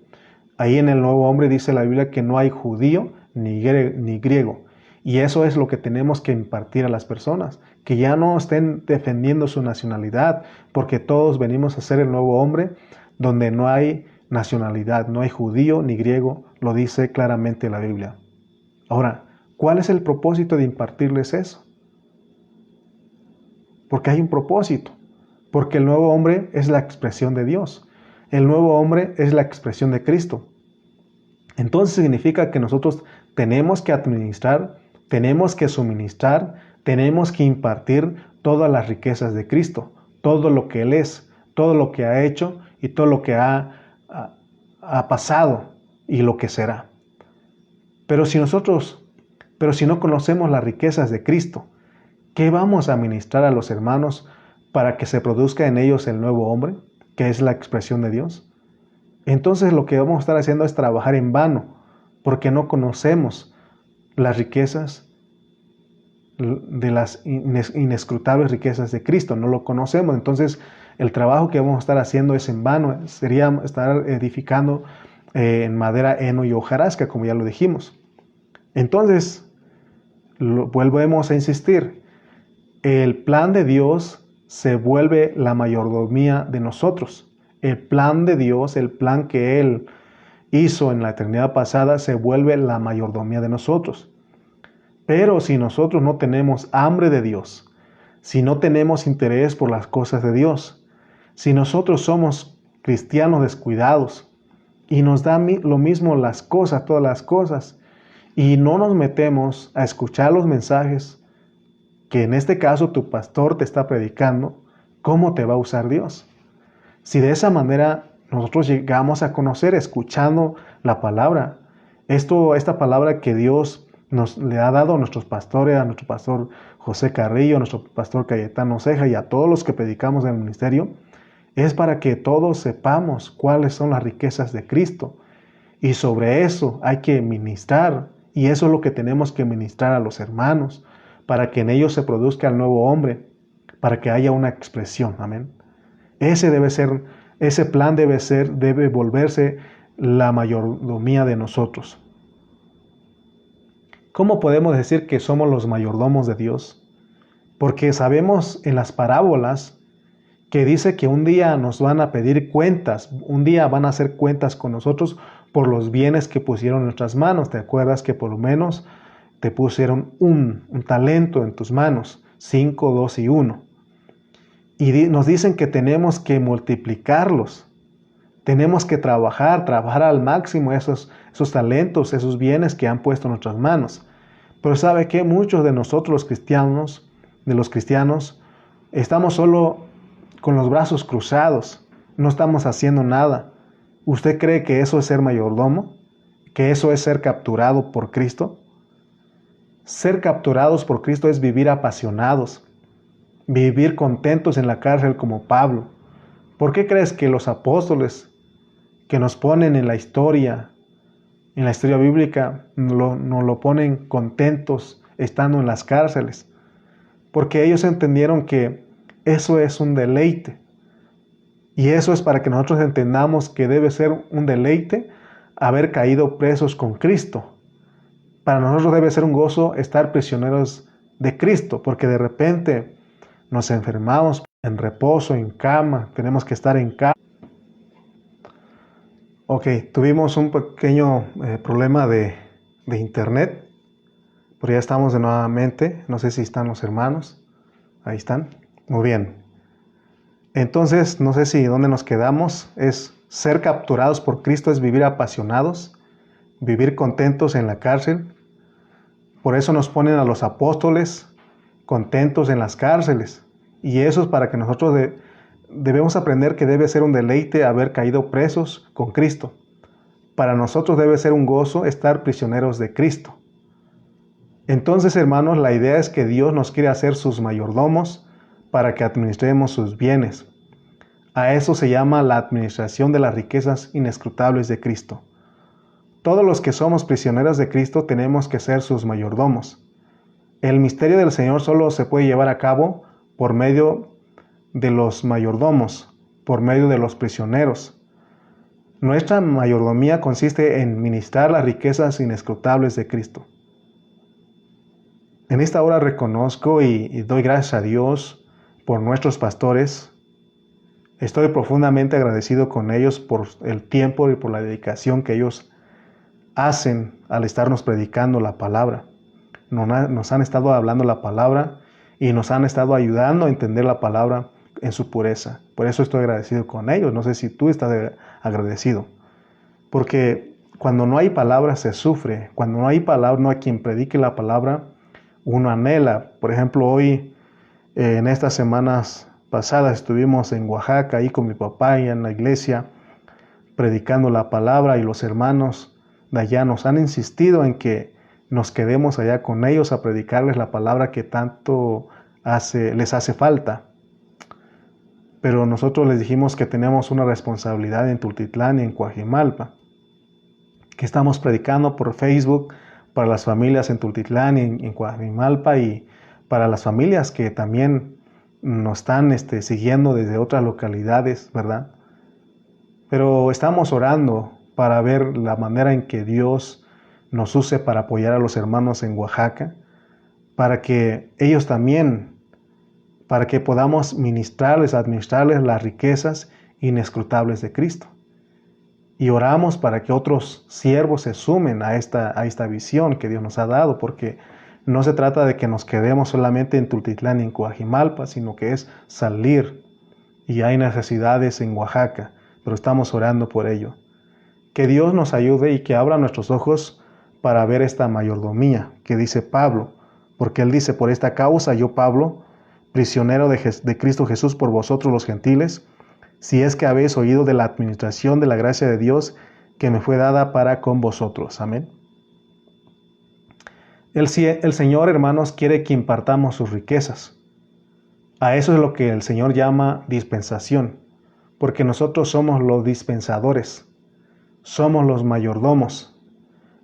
Ahí en el nuevo hombre dice la Biblia que no hay judío ni griego. Y eso es lo que tenemos que impartir a las personas, que ya no estén defendiendo su nacionalidad, porque todos venimos a ser el nuevo hombre, donde no hay nacionalidad, no hay judío ni griego, lo dice claramente la Biblia. Ahora, ¿cuál es el propósito de impartirles eso? Porque hay un propósito, porque el nuevo hombre es la expresión de Dios, el nuevo hombre es la expresión de Cristo. Entonces significa que nosotros tenemos que administrar, tenemos que suministrar, tenemos que impartir todas las riquezas de Cristo, todo lo que Él es, todo lo que ha hecho y todo lo que ha pasado y lo que será. Pero si no conocemos las riquezas de Cristo, ¿qué vamos a ministrar a los hermanos para que se produzca en ellos el nuevo hombre, que es la expresión de Dios? Entonces lo que vamos a estar haciendo es trabajar en vano, porque no conocemos las riquezas de las inescrutables riquezas de Cristo, no lo conocemos. Entonces el trabajo que vamos a estar haciendo es en vano, sería estar edificando en madera, heno y hojarasca, como ya lo dijimos. Entonces, volvemos a insistir, el plan de Dios se vuelve la mayordomía de nosotros. El plan de Dios, el plan que Él hizo en la eternidad pasada, se vuelve la mayordomía de nosotros. Pero si nosotros no tenemos hambre de Dios, si no tenemos interés por las cosas de Dios, si nosotros somos cristianos descuidados y nos da lo mismo las cosas, todas las cosas, y no nos metemos a escuchar los mensajes que en este caso tu pastor te está predicando, ¿cómo te va a usar Dios? Si de esa manera nosotros llegamos a conocer escuchando la palabra, esta palabra que Dios le ha dado a nuestros pastores, a nuestro pastor José Carrillo, a nuestro pastor Cayetano Ceja y a todos los que predicamos en el ministerio, es para que todos sepamos cuáles son las riquezas de Cristo. Y sobre eso hay que ministrar, y eso es lo que tenemos que ministrar a los hermanos, para que en ellos se produzca el nuevo hombre, para que haya una expresión. Amén. Ese plan debe volverse la mayordomía de nosotros. ¿Cómo podemos decir que somos los mayordomos de Dios? Porque sabemos en las parábolas que dice que un día nos van a pedir cuentas, un día van a hacer cuentas con nosotros por los bienes que pusieron en nuestras manos. ¿Te acuerdas que por lo menos te pusieron un talento en tus manos? 5, 2 y 1. Y nos dicen que tenemos que multiplicarlos. Tenemos que trabajar al máximo esos talentos, esos bienes que han puesto en nuestras manos. Pero ¿sabe qué? Muchos de nosotros los cristianos, estamos solo con los brazos cruzados, no estamos haciendo nada. ¿Usted cree que eso es ser mayordomo? ¿Que eso es ser capturado por Cristo? Ser capturados por Cristo es vivir apasionados, vivir contentos en la cárcel como Pablo. ¿Por qué crees que los apóstoles que nos ponen en la historia bíblica, nos lo ponen contentos estando en las cárceles? Porque ellos entendieron que eso es un deleite. Y eso es para que nosotros entendamos que debe ser un deleite haber caído presos con Cristo. Para nosotros debe ser un gozo estar prisioneros de Cristo, porque de repente nos enfermamos en reposo, en cama, tenemos que estar en cama. Ok, tuvimos un pequeño problema de internet, pero ya estamos de nuevamente. No sé si están los hermanos. Ahí están. Muy bien. Entonces, no sé si dónde nos quedamos. Es ser capturados por Cristo, es vivir apasionados, vivir contentos en la cárcel. Por eso nos ponen a los apóstoles contentos en las cárceles. Y eso es para que nosotros debemos aprender que debe ser un deleite haber caído presos con Cristo. Para nosotros debe ser un gozo estar prisioneros de Cristo. Entonces, hermanos, la idea es que Dios nos quiere hacer sus mayordomos para que administremos sus bienes. A eso se llama la administración de las riquezas inescrutables de Cristo. Todos los que somos prisioneros de Cristo tenemos que ser sus mayordomos. El misterio del Señor solo se puede llevar a cabo por medio de los mayordomos, por medio de los prisioneros. Nuestra mayordomía consiste en ministrar las riquezas inescrutables de Cristo. En esta hora reconozco y doy gracias a Dios por nuestros pastores. Estoy profundamente agradecido con ellos por el tiempo y por la dedicación que ellos hacen al estarnos predicando la palabra. Nos han estado hablando la palabra y nos han estado ayudando a entender la palabra en su pureza. Por eso estoy agradecido con ellos. No sé si tú estás agradecido. Porque cuando no hay palabra se sufre. Cuando no hay palabra, no hay quien predique la palabra, uno anhela. Por ejemplo, hoy, en estas semanas pasadas, estuvimos en Oaxaca, ahí con mi papá y en la iglesia, predicando la palabra, y los hermanos de allá nos han insistido en que nos quedemos allá con ellos a predicarles la palabra que tanto les hace falta. Pero nosotros les dijimos que tenemos una responsabilidad en Tultitlán y en Coajimalpa, que estamos predicando por Facebook para las familias en Tultitlán y en Coajimalpa, y para las familias que también nos están siguiendo desde otras localidades, ¿verdad? Pero estamos orando para ver la manera en que Dios nos use para apoyar a los hermanos en Oaxaca, para que ellos también, para que podamos administrarles las riquezas inescrutables de Cristo. Y oramos para que otros siervos se sumen a esta visión que Dios nos ha dado, porque no se trata de que nos quedemos solamente en Tultitlán y en Coajimalpa, sino que es salir, y hay necesidades en Oaxaca, pero estamos orando por ello. Que Dios nos ayude y que abra nuestros ojos para ver esta mayordomía que dice Pablo, porque él dice: por esta causa yo, Pablo, prisionero de Cristo Jesús por vosotros los gentiles, si es que habéis oído de la administración de la gracia de Dios que me fue dada para con vosotros. Amén. El Señor, hermanos, quiere que impartamos sus riquezas. A eso es lo que el Señor llama dispensación, porque nosotros somos los dispensadores, somos los mayordomos.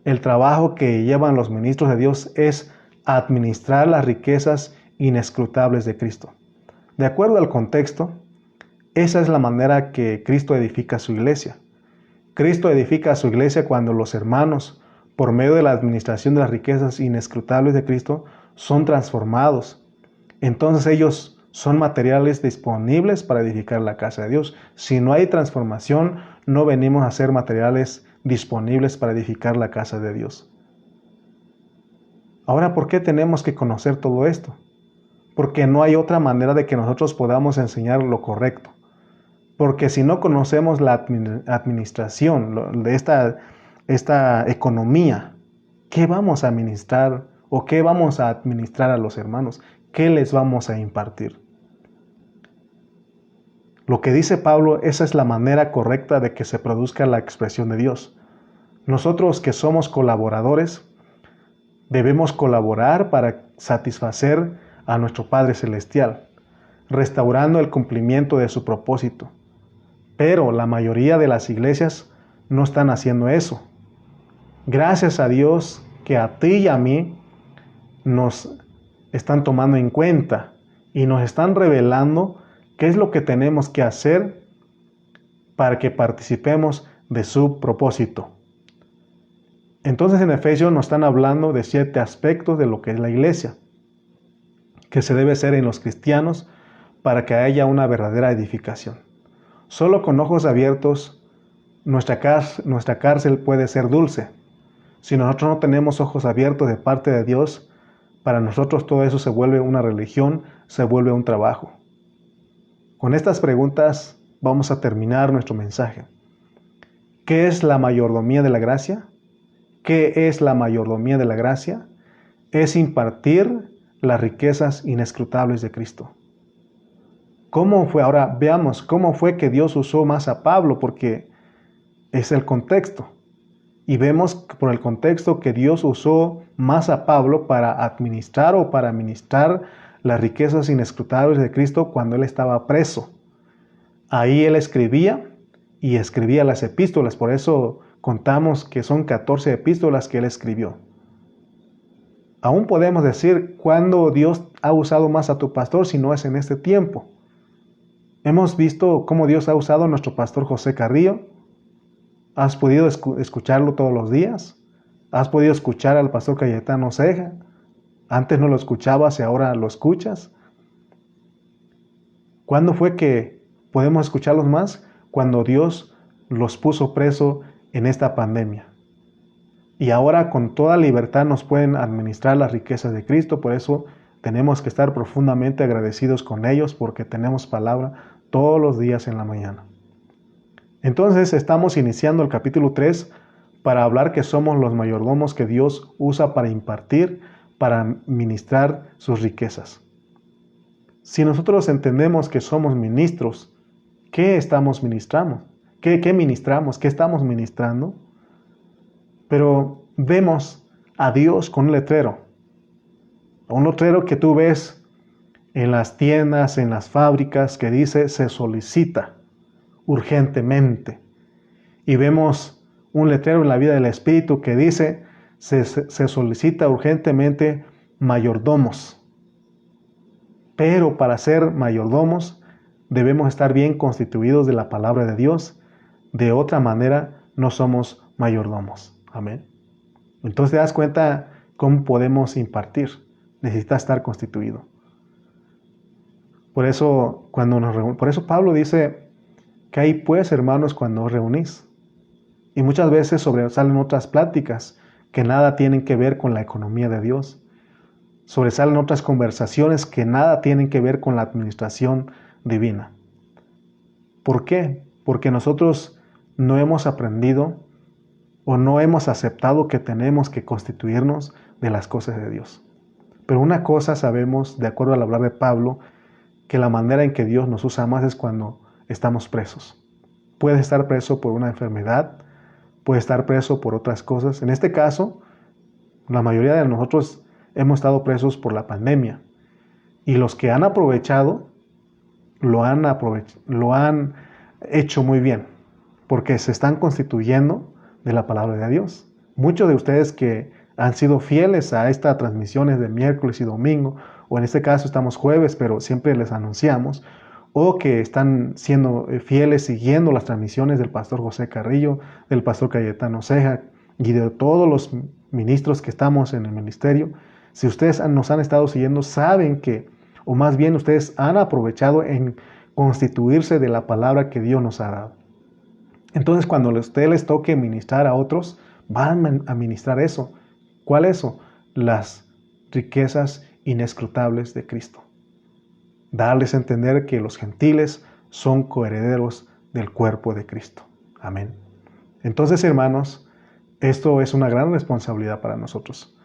El trabajo que llevan los ministros de Dios es administrar las riquezas inescrutables de Cristo. De acuerdo al contexto, Esa es la manera que Cristo edifica su iglesia. Cristo edifica a su iglesia cuando los hermanos, por medio de la administración de las riquezas inescrutables de Cristo, son transformados. Entonces ellos son materiales disponibles para edificar la casa de Dios. Si no hay transformación, no venimos a ser materiales disponibles para edificar la casa de Dios. Ahora, ¿por qué tenemos que conocer todo esto? Porque no hay otra manera de que nosotros podamos enseñar lo correcto. Porque si no conocemos la administración de esta economía, ¿qué vamos a administrar o qué vamos a administrar a los hermanos? ¿Qué les vamos a impartir? Lo que dice Pablo, esa es la manera correcta de que se produzca la expresión de Dios. Nosotros que somos colaboradores, debemos colaborar para satisfacer a nuestro Padre Celestial, restaurando el cumplimiento de su propósito. Pero la mayoría de las iglesias no están haciendo eso. Gracias a Dios que a ti y a mí nos están tomando en cuenta y nos están revelando qué es lo que tenemos que hacer para que participemos de su propósito. Entonces en Efesios nos están hablando de 7 aspectos de lo que es la iglesia, que se debe hacer en los cristianos para que haya una verdadera edificación. Solo con ojos abiertos nuestra cárcel puede ser dulce. Si nosotros no tenemos ojos abiertos de parte de Dios, para nosotros todo eso se vuelve una religión, se vuelve un trabajo. Con estas preguntas vamos a terminar nuestro mensaje. ¿Qué es la mayordomía de la gracia? ¿Qué es la mayordomía de la gracia? Es impartir las riquezas inescrutables de Cristo. ¿Cómo fue? Ahora veamos cómo fue que Dios usó más a Pablo, porque es el contexto. Y vemos por el contexto que Dios usó más a Pablo para administrar o para ministrar las riquezas inescrutables de Cristo cuando él estaba preso. Ahí él escribía y escribía las epístolas, por eso contamos que son 14 epístolas que él escribió. Aún podemos decir cuándo Dios ha usado más a tu pastor si no es en este tiempo. Hemos visto cómo Dios ha usado a nuestro pastor José Carrillo. ¿Has podido escucharlo todos los días? ¿Has podido escuchar al pastor Cayetano Ceja? Antes no lo escuchabas y ahora lo escuchas. ¿Cuándo fue que podemos escucharlos más? Cuando Dios los puso preso en esta pandemia. Y ahora con toda libertad nos pueden administrar las riquezas de Cristo. Por eso tenemos que estar profundamente agradecidos con ellos porque tenemos palabra todos los días en la mañana. Entonces estamos iniciando el capítulo 3 para hablar que somos los mayordomos que Dios usa para impartir, para ministrar sus riquezas. Si nosotros entendemos que somos ministros, ¿qué estamos ministrando? ¿Qué ministramos? ¿Qué estamos ministrando? Pero vemos a Dios con un letrero que tú ves en las tiendas, en las fábricas, que dice se solicita urgentemente. Y vemos un letrero en la vida del Espíritu que dice se solicita urgentemente mayordomos. Pero para ser mayordomos debemos estar bien constituidos de la palabra de Dios. De otra manera no somos mayordomos. Amén. Entonces te das cuenta cómo podemos impartir. Necesita estar constituido. Por eso Pablo dice que hay pues, hermanos, cuando os reunís. Y muchas veces sobresalen otras pláticas que nada tienen que ver con la economía de Dios. Sobresalen otras conversaciones que nada tienen que ver con la administración divina. ¿Por qué? Porque nosotros no hemos aprendido o no hemos aceptado que tenemos que constituirnos de las cosas de Dios. Pero una cosa sabemos, de acuerdo al hablar de Pablo, que la manera en que Dios nos usa más es cuando estamos presos. Puedes estar preso por una enfermedad, puedes estar preso por otras cosas. En este caso, la mayoría de nosotros hemos estado presos por la pandemia. Y los que han aprovechado, lo han hecho muy bien, porque se están constituyendo de la palabra de Dios. Muchos de ustedes que han sido fieles a estas transmisiones de miércoles y domingo, o en este caso estamos jueves, pero siempre les anunciamos, o que están siendo fieles siguiendo las transmisiones del pastor José Carrillo, del pastor Cayetano Ceja y de todos los ministros que estamos en el ministerio. Si ustedes nos han estado siguiendo, saben que, o más bien ustedes han aprovechado en constituirse de la palabra que Dios nos ha dado. Entonces, cuando a ustedes les toque ministrar a otros, van a ministrar eso. ¿Cuál es eso? Las riquezas inescrutables de Cristo. Darles a entender que los gentiles son coherederos del cuerpo de Cristo. Amén. Entonces, hermanos, esto es una gran responsabilidad para nosotros.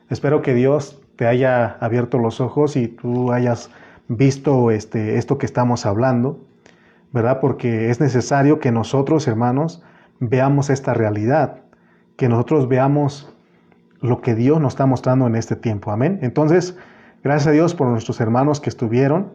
Espero que Dios te haya abierto los ojos y tú hayas visto esto que estamos hablando, ¿verdad? Porque es necesario que nosotros, hermanos, veamos esta realidad, que nosotros veamos lo que Dios nos está mostrando en este tiempo. Amén. Entonces, gracias a Dios por nuestros hermanos que estuvieron.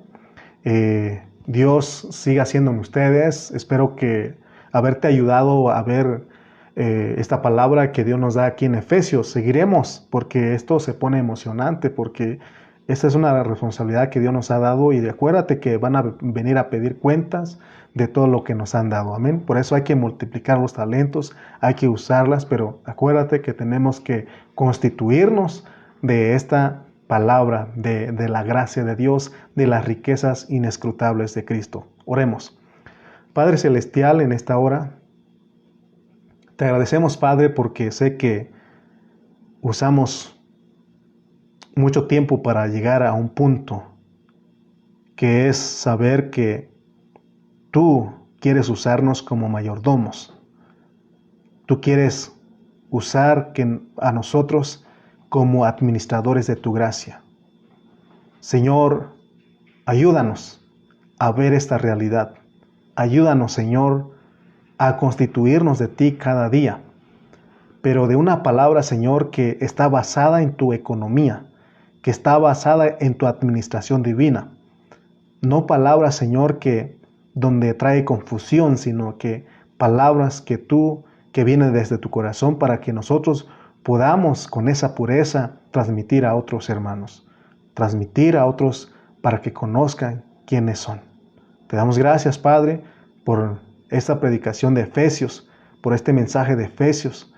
Dios siga siendo en ustedes. Espero que haberte ayudado a ver esta palabra que Dios nos da aquí en Efesios. Seguiremos porque esto se pone emocionante, porque esta es una responsabilidad que Dios nos ha dado y acuérdate que van a venir a pedir cuentas de todo lo que nos han dado. Amén. Por eso hay que multiplicar los talentos, hay que usarlas, pero acuérdate que tenemos que constituirnos de esta palabra, de la gracia de Dios, de las riquezas inescrutables de Cristo. Oremos. Padre Celestial, en esta hora, te agradecemos, Padre, porque sé que usamos mucho tiempo para llegar a un punto, que es saber que tú quieres usarnos como mayordomos. Tú quieres usar a nosotros como administradores de tu gracia. Señor, ayúdanos a ver esta realidad. Ayúdanos, Señor, a constituirnos de ti cada día, pero de una palabra, Señor, que está basada en tu economía, que está basada en tu administración divina. No palabras, Señor, que donde trae confusión, sino que palabras que vienen desde tu corazón para que nosotros podamos con esa pureza transmitir a otros hermanos, transmitir a otros para que conozcan quiénes son. Te damos gracias, Padre, por esta predicación de Efesios, por este mensaje de Efesios,